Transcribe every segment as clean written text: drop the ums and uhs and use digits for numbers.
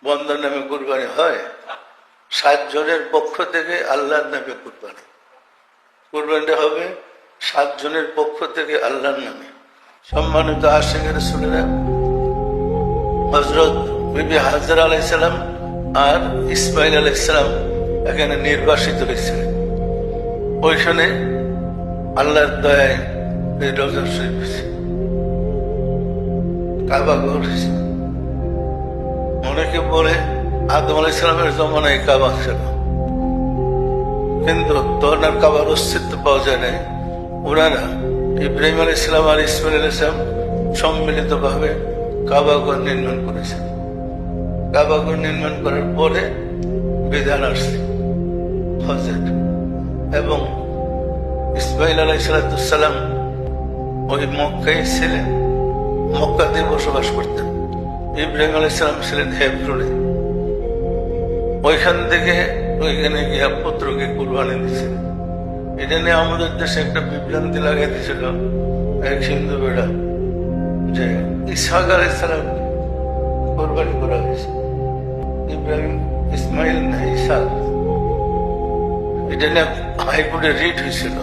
বন্দার নামে কুরবানি হয়? 7 জনের পক্ষ থেকে আল্লাহর নামে কুরবানি। কুরবানিটা হবে 7 জনের পক্ষ থেকে আল্লাহর নামে। সম্মানিত আশিক রাসূলেরা, হযরত বিবি হাজরা আলাইহিস সালাম আর ইসমাইল আলাইহিস সালাম এখানে নির্বাসিত হয়েছিলেন। ওইখানে আল্লাহর দয়ায় এই রওজা শরীফ হয়েছে, কাবা ঘর হয়েছে। অনেকে বলে আদম আলাইহিস সালামের জমানায় কাবা ছিল, কিন্তু তখন আর কাবার অস্তিত্ব পাওয়া যায় নাই। ওনারা ইব্রাহিম আলাইহিস সালাম আর ইসমাইল আলাইহিস সালাম সম্মিলিত ভাবে কাবা ঘর নির্মাণ করেছে। কাবা ঘর নির্মাণ করার পরে বিধান আসছে হজের, এবং ইসমাইল আলাইহিস সালাম ওই মক্কায় ছিলেন, মক্কাতে বসবাস করতেন। ইব্রাহিম আলাইহিস সালাম ছিলেন হেব্রনে। ওইখান থেকে ওইখানে গিয়া পুত্রকে কুরবানি দিয়েছে। এটা নিয়ে আমাদের দেশে একটা বিভ্রান্তি লাগাই দিয়েছিল এক হিন্দু বেড়া, যে ইসহাক আলাইহিস সালাম কুরবানি করা হয়েছে, ইব্রাহিম ইসমাইল না ইসহাক। এটা নিয়ে হাইকোর্টে রিট হয়েছিল।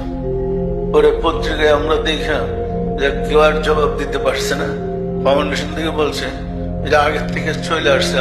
পরে পত্রিকায় আমরা দেখলাম যে কেউ আর জবাব দিতে পারছে না। ফাউন্ডেশন থেকে বলছে এটা আগের থেকে চলে আসছে।